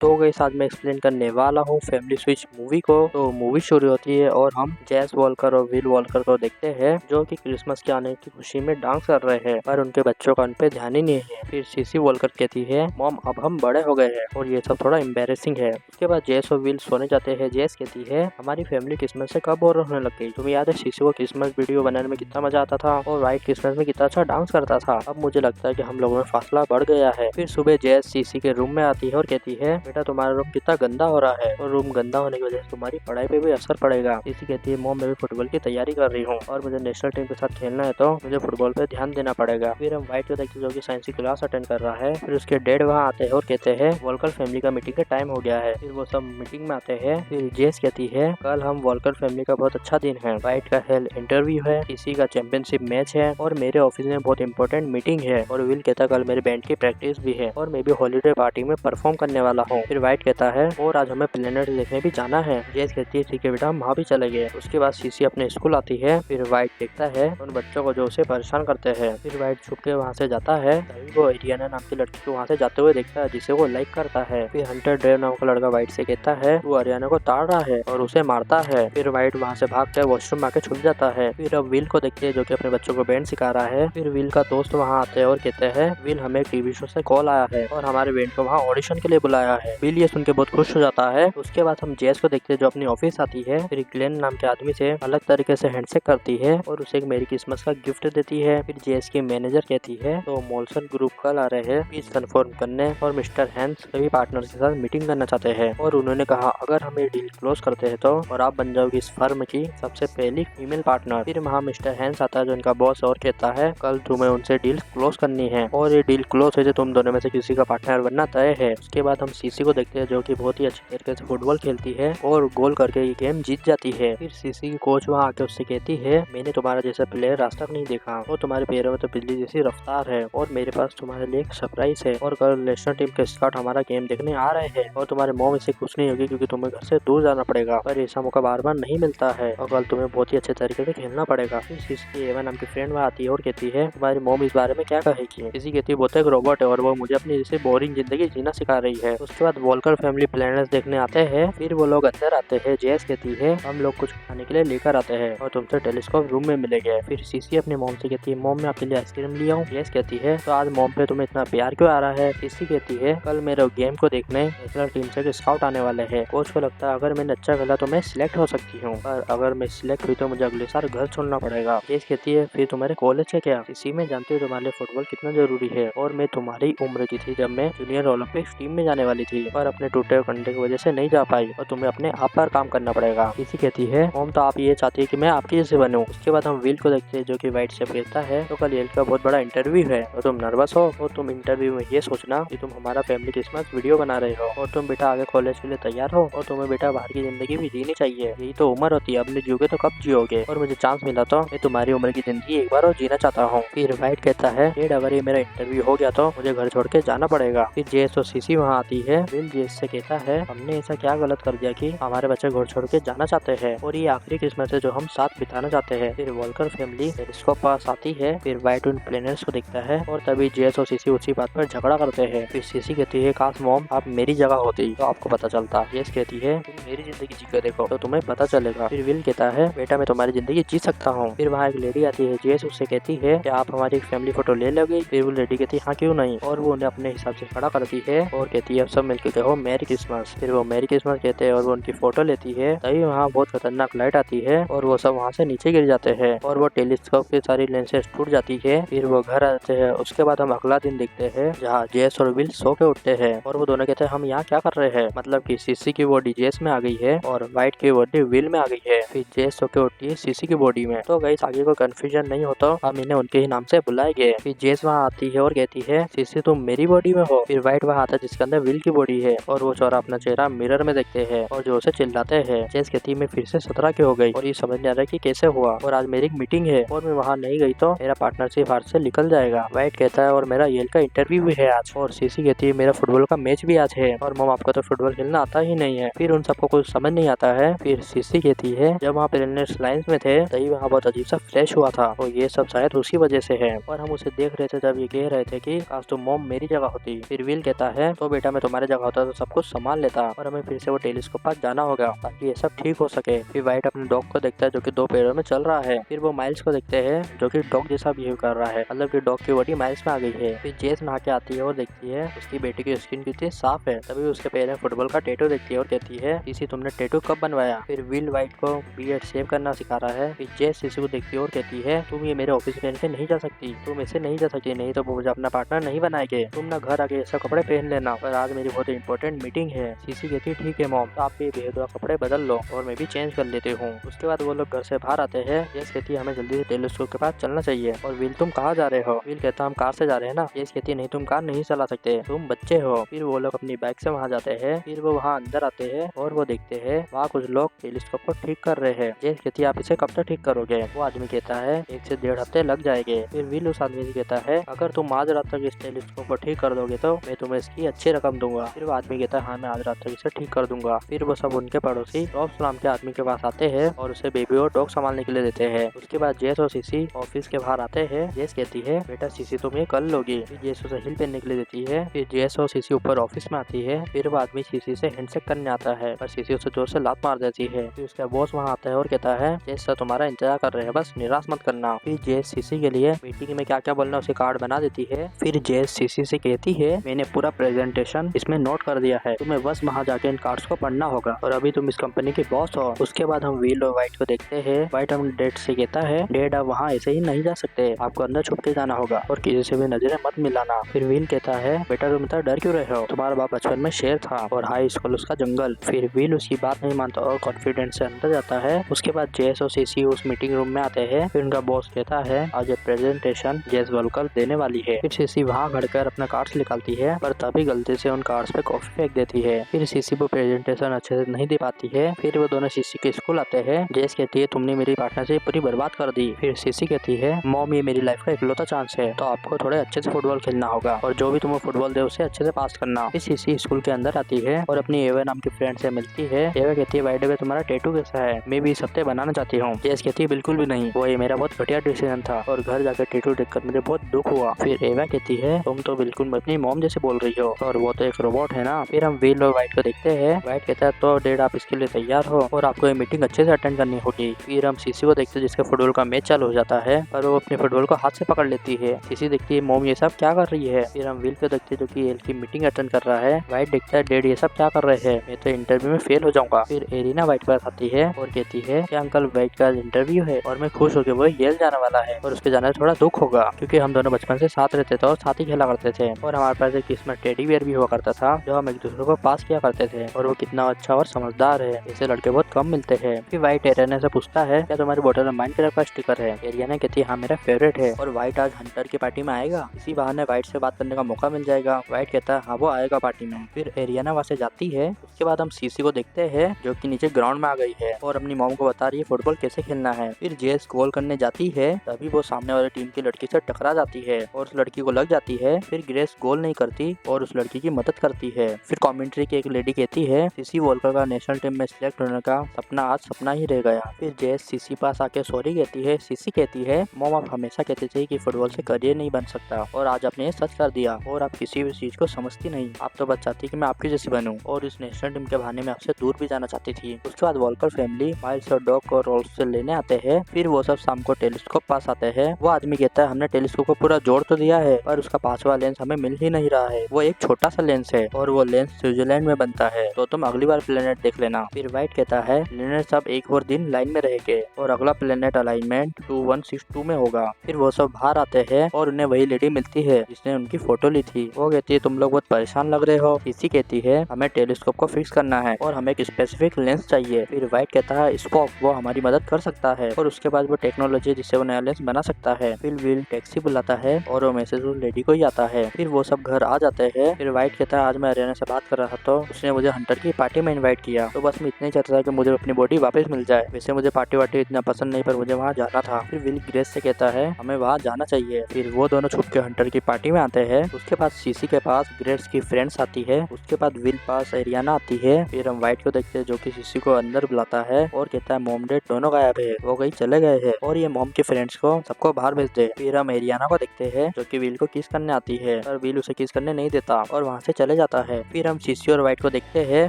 तो गाइस आज मैं एक्सप्लेन करने वाला हूँ फैमिली स्विच मूवी को। तो मूवी शुरू होती है और हम जेस वॉलकर और विल वॉलकर को देखते हैं जो कि क्रिसमस के आने की खुशी में डांस कर रहे हैं, पर उनके बच्चों का उन पे ध्यान ही नहीं है। फिर सीसी वॉलकर कहती है मॉम अब हम बड़े हो गए हैं और ये सब थोड़ा एम्बेरेसिंग है। उसके बाद जेस और विल सोने जाते हैं। जेस कहती है हमारी फैमिली क्रिसमस से कब बोर होने लग गई। तुम्हें याद है सीसी को क्रिसमस वीडियो बनाने में कितना मजा आता था और व्हाइट क्रिसमस में कितना अच्छा डांस करता था। अब मुझे लगता है कि हम लोगों में फासला बढ़ गया है। फिर सुबह जेस सीसी के रूम में आती है और कहती है बेटा तुम्हारा रूम कितना गंदा हो रहा है और रूम गंदा होने की वजह से तुम्हारी पढ़ाई पे भी असर पड़ेगा। सीसी कहती है मॉम मैं भी फुटबॉल की तैयारी कर रही हूँ और मुझे नेशनल टीम के साथ खेलना है तो मुझे फुटबॉल पे ध्यान देना पड़ेगा। फिर हम व्हाइट को देखते हैं जो कि साइंस की क्लास अटेंड कर रहा है। फिर उसके डैड वहाँ आते हैं और कहते हैं वॉलकर फैमिली का मीटिंग का टाइम हो गया है। फिर वो सब मीटिंग में आते हैं। फिर जेस कहती है कल हम वॉलकर फैमिली का बहुत अच्छा दिन है। व्हाइट का हेल्थ इंटरव्यू है, किसी का चैंपियनशिप मैच है और मेरे ऑफिस में बहुत इंपॉर्टेंट मीटिंग है। और विल कहता कल मेरे बैंड की प्रैक्टिस भी है और मैं भी हॉलीडे पार्टी में परफॉर्म करने वाला हूँ। फिर व्हाइट कहता है और आज हमें प्लेनेट देखने भी जाना है। जेस कहती है ठीक है बेटा हम वहाँ भी चले गए। उसके बाद सीसी अपने स्कूल आती है। फिर व्हाइट देखता है उन बच्चों को जो उसे परेशान करते हैं। फिर व्हाइट छुप के वहाँ से जाता है। तभी वो एरियाना नाम की लड़की को वहाँ से जाते हुए देखता है जिसे वो लाइक करता है। फिर हंटर ड्रेव नाम का लड़का व्हाइट से कहता है वो अरियाना को ताड़ रहा है और उसे मारता है। फिर व्हाइट वहाँ से भाग कर वॉशरूम आके छुप जाता है। फिर अब विल को देखते हैं जो कि अपने बच्चों को बैंड सिखा रहा है। फिर विल का दोस्त वहाँ आते हैं और कहते हैं विल हमें टीवी शो से कॉल आया है और हमारे बैंड को वहाँ ऑडिशन के लिए बुलाया है। विल ये सुन के बहुत खुश हो जाता है। उसके बाद हम जेस को देखते हैं जो अपनी ऑफिस आती है। फिर ग्लेन नाम के आदमी से अलग तरीके से हैंडशेक करती है और उसे एक मेरी क्रिसमस का गिफ्ट देती है। फिर जेस की मैनेजर कहती है तो मॉल्सन ग्रुप कल आ रहे हैं फीस कंफर्म करने और मिस्टर हैंस सभी पार्टनर के साथ मीटिंग करना चाहते हैं और उन्होंने कहा अगर हम ये डील क्लोज करते हैं तो और आप बन जाओगी इस फर्म की सबसे पहली फीमेल पार्टनर। फिर वहाँ मिस्टर हैंस आता है जो इनका बॉस और कहता है कल तुम्हें उनसे डील क्लोज करनी है और ये डील क्लोज हो जाए तुम दोनों में से किसी का पार्टनर बनना तय है। उसके बाद हम सीसी को देखते हैं जो कि बहुत ही अच्छी तरीके से फुटबॉल खेलती है और गोल करके ये गेम जीत जाती है। फिर सीसी की कोच वहाँ आके उससे कहती है मैंने तुम्हारा जैसा प्लेयर आज तक नहीं देखा और तुम्हारे पैरों में तो बिजली जैसी रफ्तार है और मेरे पास तुम्हारे लिए एक सरप्राइज है और कल नेशनल टीम के स्काउट हमारा गेम देखने आ रहे हैं और तुम्हारे मॉम इससे खुश नहीं होगी क्योंकि तुम्हें घर से दूर जाना पड़ेगा पर ऐसा मौका बार बार नहीं मिलता है और कल तुम्हें बहुत ही अच्छे तरीके से खेलना पड़ेगा। फिर सीसी एवन नाम की फ्रेंड वहाँ आती है और कहती है तुम्हारी मॉम इस बारे में क्या कहेगी। सीसी कहती है वो तो एक रोबोट है और वो मुझे अपनी जैसे बोरिंग जिंदगी जीना सिखा रही है। उसके बाद वॉलकर फैमिली प्लैनेट्स देखने आते हैं। फिर वो लोग अंदर आते हैं। जेस कहती है हम लोग कुछ खाने के लिए लेकर आते हैं और तुमसे टेलीस्कोप रूम में मिलेंगे। फिर सीसी अपनी मॉम से कहती है मॉम मैं आपके लिए आइसक्रीम लिया हूँ। जेस कहती है तो आज मॉम पे तुम्हें इतना प्यार क्यों आ रहा है। सीसी कहती है कल मेरे गेम को देखने नेशनल टीम से स्काउट आने वाले हैं। कोच को लगता है अगर मैंने अच्छा खेला तो मैं सिलेक्ट हो सकती हूँ पर अगर मैं सिलेक्ट हुई तो मुझे अगले साल घर छोड़ना पड़ेगा। जेस कहती है फिर तुम्हारे कॉलेज है क्या। सीसी में जानती हूँ तुम्हारे लिए फुटबॉल कितना जरूरी है और मैं तुम्हारी उम्र की थी जब मैं जूनियर ओलंपिक्स टीम में जाने वाली थी पर अपने टूटे हुए कंधे की वजह से नहीं जा पाई और तुम्हें अपने आप पर काम करना पड़ेगा। सीसी कहती है मॉम तो आप ये चाहती है कि मैं आपकी जैसे बनूं। उसके बाद हम विल को देखते हैं जो कि व्हाइट से कहता है तो कल येल का बहुत बड़ा इंटरव्यू है और तुम नर्वस हो और तुम इंटरव्यू में ये सोचना कि तुम हमारा फैमिली क्रिसमस वीडियो बना रहे हो और तुम बेटा आगे कॉलेज के लिए तैयार हो और तुम्हें बेटा बाहर की जिंदगी भी जीनी चाहिए। यही तो उम्र होती है, अब नहीं जियोगे तो कब जियोगे और मुझे चांस मिला तो मैं तुम्हारी उम्र की जिंदगी एक बार और जीना चाहता हूँ। फिर व्हाइट कहता है डेड अगर ये मेरा इंटरव्यू हो गया तो मुझे घर छोड़ के जाना पड़ेगा। फिर जेस और सीसी वहाँ आती है। विल जेस से कहता है हमने ऐसा क्या गलत कर दिया कि हमारे बच्चे घर छोड़ के जाना चाहते हैं और ये आखिरी क्रिसमस है जो हम साथ बिताना चाहते हैं। फिर वॉलकर फैमिली टेलीस्कोप पास आती है। फिर व्हाइट उन प्लैनेट्स को देखता है और तभी जेस और सीसी उसी बात पर झगड़ा करते हैं। फिर सीसी कहती है काश मॉम आप मेरी जगह होती तो आपको पता चलता। जेस कहती है तुम मेरी जिंदगी जी कर देखो तो तुम्हें पता चलेगा। फिर विल कहता है बेटा मैं तुम्हारी जिंदगी जी सकता हूँ। फिर वहाँ एक लेडी आती है। जेस उससे कहती है कि आप हमारी एक फैमिली फोटो ले लोगे। फिर वो लेडी कहती है हाँ क्यों नहीं और वो उन्हें अपने हिसाब से खड़ा करती है और कहती है अब सब मिलकर कहो मैरी क्रिसमस। फिर वो मैरी क्रिसमस कहते हैं और वो उनकी फोटो लेती है। तभी वहाँ बहुत खतरनाक लाइट आती है और वो सब वहाँ से नीचे गिर जाते हैं और वो टेलीस्कोप की सारी लेंसेज टूट जाती है। फिर वो घर आते हैं। उसके बाद हम अगला दिन देखते हैं जहाँ जेस और विल सो के उठते हैं और वो दोनों कहते हैं हम यहाँ क्या कर रहे हैं, मतलब कि सीसी की बॉडी जेस में आ गई है और व्हाइट की बॉडी विल में आ गई है। फिर जेस सो के उठती है सीसी की बॉडी में। तो गाइस आगे को कंफ्यूजन नहीं होता, हम इन्हें उनके ही नाम से बुलाएंगे। फिर जेस वहाँ आती है और कहती है सीसी तुम मेरी बॉडी में हो। फिर व्हाइट वहाँ आता है जिसके अंदर विल की बॉडी है और वो चौरा अपना चेहरा मिरर में देखते हैं और जो उसे चिल्लाते हैं। जेस कहती है मैं फिर से 17 की हो गई और ये समझ नहीं आ रहा कि कैसे हुआ और आज मेरी एक मीटिंग है और मैं वहाँ नहीं गई तो मेरा पार्टनरशिप हाथ से निकल जाएगा। व्हाइट कहता है और मेरा येल का इंटरव्यू भी है आज और सीसी कहती है मेरा फुटबॉल का मैच भी आज है और मॉम आपको तो फुटबॉल खेलना आता ही नहीं है। फिर उन सबको कुछ समझ नहीं आता है। फिर सीसी कहती है जब वहाँ प्लैनेट्स लाइंस में थे तभी वहाँ बहुत अजीब सा फ्लैश हुआ था और ये सब शायद उसी वजह से है और हम उसे देख रहे थे जब ये कह रहे थे कि काश तुम मॉम मेरी जगह होती। फिर विल कहता है तो बेटा मैं तुम्हारे जगह होता तो सब कुछ संभाल लेता और हमें फिर से वो टेलीस्कोप पास जाना होगा ताकि ये सब ठीक हो सके। फिर वाइट अपने डॉग को देखता है जो कि 2 पैरों में चल रहा है। फिर वो माइल्स को देखते हैं जो कि डॉग जैसा बिहेव कर रहा है, मतलब कि डॉग की बॉडी माइल्स में आ गई है। फिर जेस नहा के आती है और देखती है उसकी बेटी की स्किन कितनी साफ है। तभी उसके पैर में फुटबॉल का टैटू देखती है और कहती है सीसी तुमने टैटू कब बनवाया। फिर विल वाइट को बियर्ड शेव करना सिखा रहा है। फिर जेस सीसी को देखती है और कहती है तुम ये मेरे ऑफिस पहन के नहीं जा सकती, तुम ऐसे नहीं जा सकती, नहीं तो वो मुझे अपना पार्टनर नहीं बनाएंगे, तुम ना घर आके ऐसा कपड़े पहन लेना, पर आज मेरी बहुत इंपॉर्टेंट मीटिंग है। सीसी कहती है ठीक है मॉम, तो आप ये बेहुदा कपड़े बदल लो और मैं भी चेंज कर लेती हूँ। उसके बाद वो लोग घर से बाहर आते हैं। जेस कहती है हमें जल्दी से टेलीस्कोप के पास चलना चाहिए। और विल तुम कहाँ जा रहे हो। विल कहता हम कार से जा रहे हैं ना। जेस कहती है नहीं तुम कार नहीं चला सकते, तुम बच्चे हो। फिर वो लोग अपनी बाइक से वहाँ जाते हैं। फिर वो वहाँ अंदर आते हैं और वो देखते हैं वहाँ कुछ लोग टेलीस्कोप को ठीक कर रहे हैं। जेस कहती है आप इसे कब तक ठीक करोगे। वो आदमी कहता है 1 से 1.5 हफ्ते लग जाएंगे। फिर विल उस आदमी से कहता है अगर तुम आज रात तक इस टेलीस्कोप को ठीक कर दोगे तो मैं तुम्हें इसकी अच्छी रकम दूंगा। फिर वो आदमी कहता है हाँ मैं आज रात तक इसे ठीक कर दूंगा। फिर वो सब उनके पड़ोसी रॉब सलाम के आदमी के पास आते हैं और उसे बेबी और डॉग संभालने के लिए देते हैं। उसके बाद जेस और सीसी ऑफिस के बाहर आते हैं। जेस कहती है बेटा सीसी तुम ये कर लोगी। फिर जेस उसे हिल पहनने के लिए देती है। फिर जेस और सीसी ऊपर ऑफिस में आती है। फिर वो आदमी सीसी से हैंडशेक करने आता है पर सीसी उसे जोर से लात मार देती है। फिर उसका बॉस वहाँ आता है और कहता है जेस सर तुम्हारा इंतजार कर रहे हैं, बस निराश मत करना। फिर जेस सीसी के लिए मीटिंग में क्या क्या बोलना उसे कार्ड बना देती है। फिर जेस सीसी से कहती है मैंने पूरा प्रेजेंटेशन इसमें नोट कर दिया है, तुम्हें बस वहाँ जाके इन कार्ड्स को पढ़ना होगा और अभी तुम इस कंपनी के बॉस हो। उसके बाद हम विल और वाइट को देखते हैं। वाइट हम डेड से कहता है डेड आप वहाँ ऐसे ही नहीं जा सकते, आपको अंदर छुप के जाना होगा और किसी से भी नजरें मत मिलाना। फिर विल कहता है बेटा तुम इतना डर क्यों रहे हो, तुम्हारा बाप बचपन में शेर था और हाई स्कूल उसका जंगल। फिर विल उसकी बात नहीं मानता और कॉन्फिडेंस से अंदर जाता है। उसके बाद जेस और सीसी उस मीटिंग रूम में आते हैं। फिर उनका बॉस कहता है आज प्रेजेंटेशन जेस वॉल्कर देने वाली है। फिर सीसी वहाँ खड़कर अपना कार्ड्स निकालती है पर तभी गलती से उन कार्ड्स पे कॉफी फेंक देती है। फिर सीसी वो प्रेजेंटेशन अच्छे से नहीं दे पाती है। फिर वो दोनों सीसी के स्कूल आते हैं। जेस कहती है तुमने मेरी पार्टनरशिप पूरी बर्बाद कर दी। फिर सीसी कहती है मॉम ये मेरी लाइफ का इकलौता चांस है तो आपको थोड़े अच्छे से फुटबॉल खेलना होगा और जो भी तुम्हें फुटबॉल दे उसे अच्छे से पास करना। फिर सीसी स्कूल के अंदर आती है और अपनी एवा नाम की फ्रेंड से मिलती है। एवा कहती है बाय द वे तुम्हारा टैटू कैसा है, मैं भी इस हफ्ते बनाना चाहती हूँ। जेस कहती है बिल्कुल भी नहीं, वो ये मेरा बहुत घटिया डिसीजन था और घर जाकर टैटू देखकर मुझे बहुत दुख हुआ। फिर एवा कहती है तुम तो बिल्कुल अपनी मॉम जैसे बोल रही हो और वो तो एक रोबोट है ना। फिर हम विल और वाइट को देखते हैं। वाइट कहता है तो डेड आप इसके लिए तैयार हो और आपको ये मीटिंग अच्छे से अटेंड करनी होगी। फिर हम सीसी को देखते हैं जिसका फुटबॉल का मैच चालू हो जाता है पर वो अपने फुटबॉल को हाथ से पकड़ लेती है। सीसी देखती है मॉम ये सब क्या कर रही है। फिर हम विल को देखते हैं जो कि एल की मीटिंग अटेंड कर रहा है। वाइट देखता है डेड ये सब क्या कर रहे हैं, मैं तो इंटरव्यू में फेल हो जाऊंगा। फिर एरिना वाइट के पास आती है और कहती है कि अंकल वाइट का इंटरव्यू है और मैं खुश होकर वो येल जाने वाला है और उसके जाने थोड़ा दुख होगा क्योंकि हम दोनों बचपन से साथ रहते थे और साथ ही खेला करते थे और हमारे पास एक किस्मत टेडी बियर भी हुआ करता था जो हम एक दूसरे को पास किया करते थे और वो कितना अच्छा और समझदार है, ऐसे लड़के बहुत कम मिलते हैं। फिर वाइट एरियाना से पूछता है क्या तुम्हारी बोतल में माइनक्राफ्ट का स्टिकर है। एरियाना कहती है हाँ मेरा फेवरेट है और वाइट आज हंटर की पार्टी में आएगा, इसी बहाने वाइट से बात करने का मौका मिल जाएगा। वाइट कहता है हाँ वो आएगा पार्टी में। फिर एरियाना वहाँ से जाती है। उसके बाद हम सीसी को देखते हैं जो कि नीचे ग्राउंड में आ गई है और अपनी मॉम को बता रही है फुटबॉल कैसे खेलना है। फिर जेस गोल करने जाती है तभी वो सामने वाली टीम की लड़की से टकरा जाती है और उस लड़की को लग जाती है। फिर ग्रेस गोल नहीं करती और उस लड़की की मदद करती है। फिर कमेंट्री की एक लेडी कहती है सीसी वॉल्कर का नेशनल टीम में सिलेक्ट होने का सपना आज सपना ही रह गया। फिर जेस सीसी पास आके सॉरी कहती है। सीसी कहती है मॉम आप हमेशा कहते थे कि फुटबॉल से करियर नहीं बन सकता और आज आपने ये सच कर दिया और आप किसी भी चीज को समझती नहीं, आप तो बस चाहती कि मैं आपकी जैसी बनूं और इस नेशनल टीम के बहाने में आपसे दूर भी जाना चाहती थी। उसके बाद वॉल्कर फैमिली माइल्स और डॉग को रोल्स से लेने आते हैं। फिर वो सब शाम को टेलीस्कोप पास आते हैं। वो आदमी कहता है हमने टेलीस्कोप को पूरा जोड़ तो दिया है पर उसका 5वां लेंस हमें मिल ही नहीं रहा है, वो एक छोटा सा लेंस है और वो लेंस स्विट्जरलैंड में बनता है तो तुम अगली बार प्लेनेट देख लेना। फिर वाइट कहता है प्लेनेट सब एक और दिन लाइन में रहेंगे और अगला प्लेनेट अलाइनमेंट 2162 में होगा। फिर वो सब बाहर आते हैं और उन्हें वही लेडी मिलती है जिसने उनकी फोटो ली थी। वो कहती है तुम लोग बहुत परेशान लग रहे हो। सीसी कहती है हमें टेलीस्कोप को फिक्स करना है और हमें एक स्पेसिफिक लेंस चाहिए। फिर वाइट कहता है स्पॉक वो हमारी मदद कर सकता है और उसके बाद वो टेक्नोलॉजी जिससे वो नया लेंस बना सकता है। फिर विल टैक्सी बुलाता है और वो मैसेज उस लेडी को ही आता है। फिर वो सब घर आ जाते हैं। फिर वाइट कहता है आज मैं हरियाणा से बात कर रहा था तो उसने मुझे हंटर की पार्टी में इनवाइट किया तो बस मैं इतना ही चाहता था कि मुझे अपनी बॉडी वापस मिल जाए। वैसे मुझे पार्टी वार्टी इतना पसंद नहीं पर मुझे वहाँ जाना था। फिर विल ग्रेस से कहता है हमें वहाँ जाना चाहिए। फिर वो दोनों छुप के हंटर की पार्टी में आते हैं। उसके बाद सीसी के पास ग्रेस की फ्रेंड्स आती है। उसके बाद विल पास एरियाना आती है। फिर हम वाइट को देखते हैं जो कि सीसी को अंदर बुलाता है और कहता है मॉम डैड दोनों गायब है, वो कहीं चले गए हैं और ये मॉम के फ्रेंड्स को सबको बाहर भेज दे। फिर हम एरियाना को देखते हैं जो कि विल को किस करने आती है पर विल उसे किस करने नहीं देता और वहाँ से चले जाता है। फिर हम सीसी और व्हाइट को देखते हैं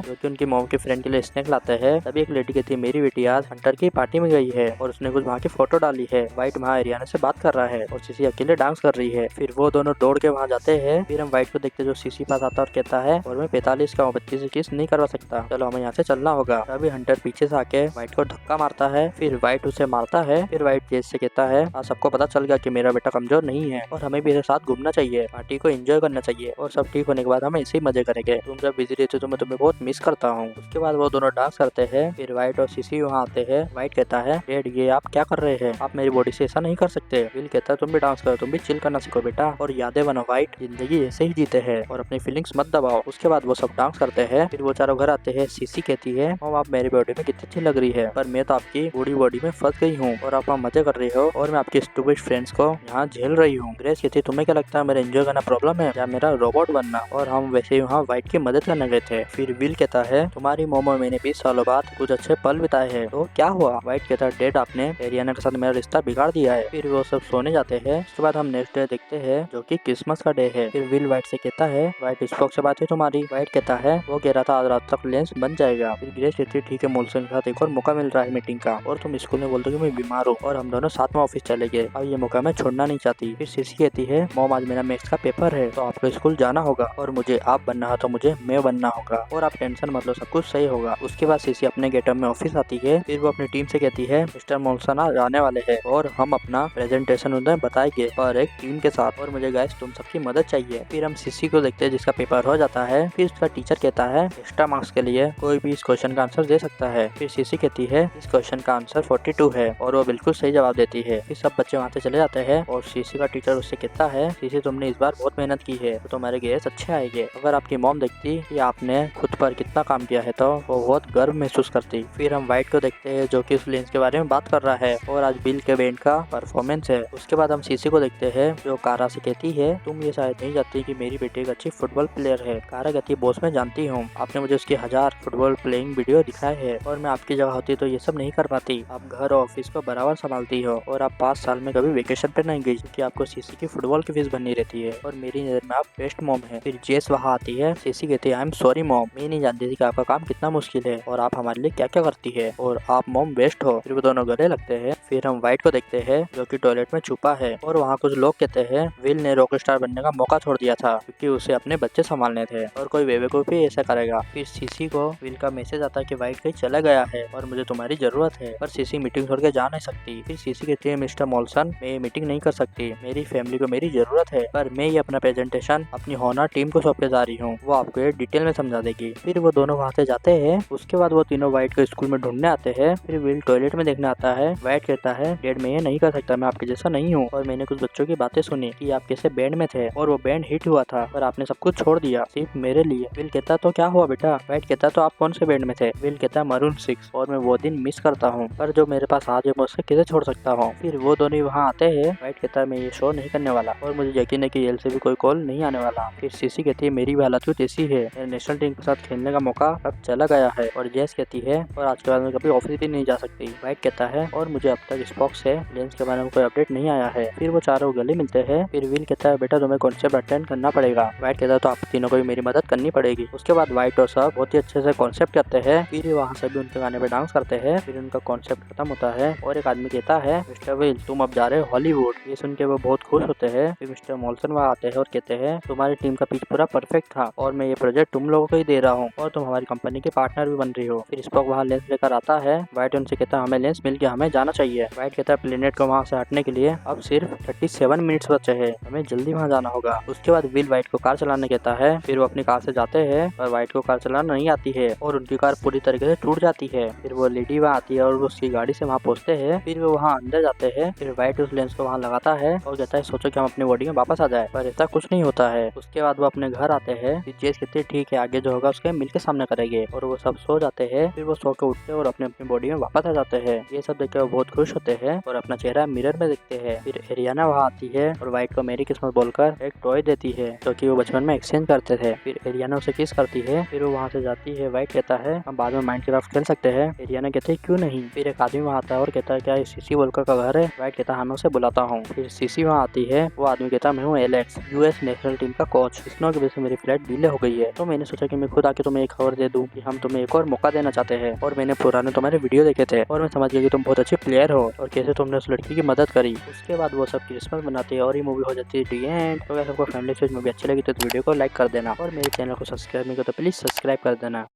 जो कि उनकी मॉम के फ्रेंड के लिए स्नैक लाते हैं। तभी एक लेडी कहती है मेरी बेटी आज हंटर की पार्टी में गई है और उसने कुछ वहाँ की फोटो डाली है। व्हाइट वहाँ एरियाना से बात कर रहा है और सीसी अकेले डांस कर रही है। फिर वो दोनों दौड़ के वहाँ जाते हैं। फिर हम व्हाइट को देखते जो सीसी पास आता है और कहता है और मैं 45 का बच्ची से किस नहीं करवा सकता, चलो हमें यहाँ से चलना होगा। तभी हंटर पीछे से आके व्हाइट को धक्का मारता है। फिर व्हाइट उसे मारता है। फिर व्हाइट जेस से कहता है आज सबको पता चल गया कि मेरा बेटा कमजोर नहीं है और हमें भी साथ घूमना चाहिए, पार्टी को एंजॉय करना चाहिए और सब ठीक होने के बाद हम ऐसे ही मजे करेंगे। तुम जब बिजी रहते हो तो मैं तुम्हें बहुत मिस करता हूँ। उसके बाद वो दोनों डांस करते हैं। फिर व्हाइट और सीसी वहाँ आते हैं। व्हाइट कहता है डैड ये आप क्या कर रहे हैं, आप मेरी बॉडी से ऐसा नहीं कर सकते। विल कहता है तुम भी डांस करो, तुम भी चिल करना सीखो बेटा और यादें बनो, व्हाइट जिंदगी ऐसे ही जीते हैं और अपनी फीलिंग्स मत दबाओ। उसके बाद वो सब डांस करते हैं। फिर वो चारों घर आते हैं। सीसी कहती है मॉम आप मेरी बॉडी में कितनी अच्छी लग रही है, पर मैं तो आपकी बूढ़ी बॉडी में फंस गई हूँ और आप मजे कर रही हो और मैं आपके स्टूपिड फ्रेंड्स को यहाँ झेल रही हूँ। ग्रेस कहती है तुम्हें क्या लगता है मेरा एंजॉय करना प्रॉब्लम है या मेरा रोबोट बनना, और हम वैसे ही वहाँ व्हाइट की मदद करने गए थे। फिर विल कहता है तुम्हारी मॉम और मैंने 20 सालों बाद कुछ अच्छे पल बिताए हैं, तो क्या हुआ। व्हाइट कहता है डैड आपने एरियाना के साथ मेरा रिश्ता बिगाड़ दिया है। फिर वो सब सोने जाते हैं। उसके बाद हम नेक्स्ट डे देखते हैं जो कि क्रिसमस का डे है। फिर विल व्हाइट से कहता है व्हाइट स्पॉक से बात है तुम्हारी। व्हाइट कहता है वो कह रहा था आज रात तक लेंस बन जाएगा। फिर ग्रेस कहती है ठीक है मोल्सन के साथ एक और मौका मिल रहा है मीटिंग का और तुम स्कूल में बोलते हो कि मैं बीमार हूँ और हम दोनों साथ में ऑफिस चले गए, अब ये मौका मैं छोड़ना नहीं चाहती। फिर सीसी कहती है मॉम आज मेरा मैथ्स का पेपर है तो आपको स्कूल जाना होगा और मुझे आप बनना है तो मुझे मैं बनना होगा और आप टेंशन मत लो सब कुछ सही होगा। उसके बाद सीसी अपने गेटअप में ऑफिस आती है। फिर वो अपनी टीम से कहती है मिस्टर मोल्सन आज आने वाले हैं और हम अपना प्रेजेंटेशन उन्हें बताएंगे और एक टीम के साथ और मुझे गाइस तुम सबकी मदद चाहिए। फिर हम सीसी को देखते हैं जिसका पेपर हो जाता है। फिर उसका टीचर कहता है एक्स्ट्रा मार्क्स के लिए कोई भी इस क्वेश्चन का आंसर दे सकता है। फिर सीसी कहती है इस क्वेश्चन का आंसर 42 है और वो बिल्कुल सही जवाब देती है। फिर सब बच्चे वहाँ से चले जाते हैं और सीसी का टीचर उससे कहता है सीसी तुमने इस बार बहुत मेहनत की है तो तुम्हारे ग्रेड्स अच्छे आएंगे। अगर आपकी मॉम देखती कि आपने खुद पर कितना काम किया है तो वो बहुत गर्व महसूस करती। फिर हम व्हाइट को देखते हैं जो कि उस लेंस के बारे में बात कर रहा है और आज बिल के बैंड का परफॉर्मेंस है। उसके बाद हम सीसी को देखते हैं जो कारा से कहती है तुम ये शायद नहीं जानती कि मेरी बेटी एक अच्छी फुटबॉल प्लेयर है। कारा कहती है बॉस मैं जानती हूँ, आपने मुझे उसकी 1000 फुटबॉल प्लेइंग वीडियो दिखाए है और मैं आपकी जगह होती तो ये सब नहीं कर पाती। आप घर और ऑफिस को बराबर संभालती हो और आप 5 साल में कभी वेकेशन पे नहीं गई क्योंकि आपको सीसी की फुटबॉल की फीस बननी रहती है और मेरी नजर में आप बेस्ट मॉम है। फिर जेस वहाँ आती है। सीसी कहती है आई एम सॉरी मॉम, मैं नहीं जानती थी कि आपका काम कितना मुश्किल है और आप हमारे लिए क्या क्या करती है और आप मॉम बेस्ट हो। फिर वो दोनों गले लगते हैं। फिर हम व्हाइट को देखते हैं जो कि टॉयलेट में छुपा है और वहाँ कुछ लोग कहते हैं विल ने रॉक स्टार बनने का मौका छोड़ दिया था क्योंकि उसे अपने बच्चे संभालने थे और कोई बेवकूफ भी ऐसा करेगा। फिर सीसी को विल का मैसेज आता है कि व्हाइट कहीं चला गया है और मुझे तुम्हारी जरूरत है, पर सीसी मीटिंग छोड़ के जा नहीं सकती। फिर सीसी कहती है मिस्टर मॉल्सन मैं ये मीटिंग नहीं कर सकती, मेरी फैमिली को मेरी जरूरत है, पर मैं ये अपना प्रेजेंटेशन अपनी होनर टीम को सौंपे जा रही हूँ, वो आपको ये डिटेल में समझा देगी। फिर वो दोनों वहाँ से जाते हैं। उसके बाद वो तीनों व्हाइट को स्कूल में ढूंढने आते हैं। फिर विल टॉयलेट में देखने आता है। व्हाइट कहता है डैड मैं ये नहीं कर सकता, मैं आपके जैसा नहीं हूँ और मैंने कुछ बच्चों की बातें सुनी कि आप कैसे बैंड में थे और वो बैंड हिट हुआ था पर आपने सब कुछ छोड़ दिया सिर्फ मेरे लिए। विल कहता तो क्या हुआ बेटा। व्हाइट कहता तो आप कौन से बैंड में थे। विल कहता मरून 6 और मैं वो दिन मिस करता हूँ, पर जो मेरे पास आज है मैं उससे कैसे छोड़ सकता हूँ। फिर वो दोनों वहाँ आते हैं। व्हाइट कहता है मैं ये शो नहीं करने वाला और मुझे यकीन है कि एल से भी कोई कॉल नहीं आने वाला। फिर सीसी कहती है मेरी भी हालत कुछ ऐसी है, मेरे नेशनल टीम के साथ खेलने का मौका अब चला गया है। और जेस कहती है और आज के बाद मैं कभी ऑफिस भी नहीं जा सकती। व्हाइट कहता है और मुझे अब तक स्पॉक से लेंस के बारे में कोई अपडेट नहीं आया है। फिर वो चारों गले मिलते हैं। फिर विल कहता है बेटा तुम्हें कॉन्सेप्ट अटेंड करना पड़ेगा। व्हाइट कहता है तो आप तीनों को मेरी मदद करनी पड़ेगी। उसके बाद व्हाइट और सब बहुत ही अच्छे से कॉन्सेप्ट करते हैं। फिर वहाँ से भी उनके गाने पे डांस करते हैं। फिर उनका कॉन्सेप्ट खत्म होता है और एक आदमी कहता है मिस्टर विल तुम अब जा रहे हो हॉलीवुड। ये सुन के वो बहुत खुश होते हैं। फिर मिस्टर मॉल्सन वहाँ आते हैं और कहते हैं तुम्हारी टीम का पिच पूरा परफेक्ट था और मैं ये प्रोजेक्ट तुम लोगों को ही दे रहा हूँ और तुम हमारी कंपनी के पार्टनर भी बन रही हो। फिर स्पॉक वहाँ लेंस लेकर आता है। व्हाइट उनसे कहता है हमें लेंस मिल गया, हमें जाना चाहिए। व्हाइट कहता है प्लेनेट को वहाँ से हटने के लिए अब सिर्फ 37 मिनट्स बचे हैं, हमें जल्दी वहाँ जाना होगा। उसके बाद विल व्हाइट को कार चलाने कहता है। फिर वो अपनी कार से जाते हैं पर व्हाइट को कार चलाना नहीं आती है और उनकी कार पूरी तरीके से टूट जाती है। फिर वो लेडी वहाँ आती है और वो उसकी गाड़ी से वहाँ पहुँचते हैं। फिर वो वहाँ अंदर जाते हैं। फिर व्हाइट उस लेंस को वहाँ लगाता है और कहता है सोचो कि हम अपनी बॉडी में वापस आ जाए, पर ऐसा कुछ नहीं होता है। उसके बाद वो अपने घर आते हैं। जेस कहते हैं ठीक है आगे जो होगा उसके मिलकर सामने करेंगे और वो सब सो जाते हैं। फिर वो सो के उठते हैं और अपने अपनी बॉडी में वापस आ जाते हैं। ये सब देख के वो बहुत खुश होते हैं और अपना चेहरा मिरर में देखते हैं। फिर एरियाना वहाँ आती है और व्हाइट को मेरी किस्मत बोलकर एक टॉय देती है जो कि वो बचपन में एक्सचेंज करते थे। फिर एरियाना उसे किस करती है। फिर वो वहाँ से जाती है। व्हाइट कहता है हम बाद में माइनक्राफ्ट खेल सकते हैं। एरियाना कहते हैं क्यों नहीं। फिर एक आदमी वहाँ आता है और कहता है क्या ये सीसी वॉल्कर का घर है। व्हाइट कहता है मैं उसे बुलाता हूँ। फिर सीसी वहाँ आती है। वो आदमी कहता है मैं हूँ एलेक्स, यूएस नेशनल टीम का कोच, स्नो की वजह से मेरी फ्लैट डिले हो गई है। तो मैंने सोचा कि मैं खुद आके तुम्हें एक खबर दे दूं कि हम तुम्हें एक और मौका देना चाहते हैं। और मैंने पुराने तुम्हारे वीडियो देखे थे और मैं समझ गया कि तुम बहुत अच्छे प्लेयर हो और कैसे तुमने उस लड़की की मदद करी। उसके बाद वो सब क्रिसमस मनाते हैं और ये मूवी हो जाती है दी एंड। तो अगर सबको फैमिली स्विच मूवी अच्छी लगी तो वीडियो को लाइक कर देना और मेरे चैनल को सब्सक्राइब नहीं किया तो प्लीज सब्सक्राइब कर देना।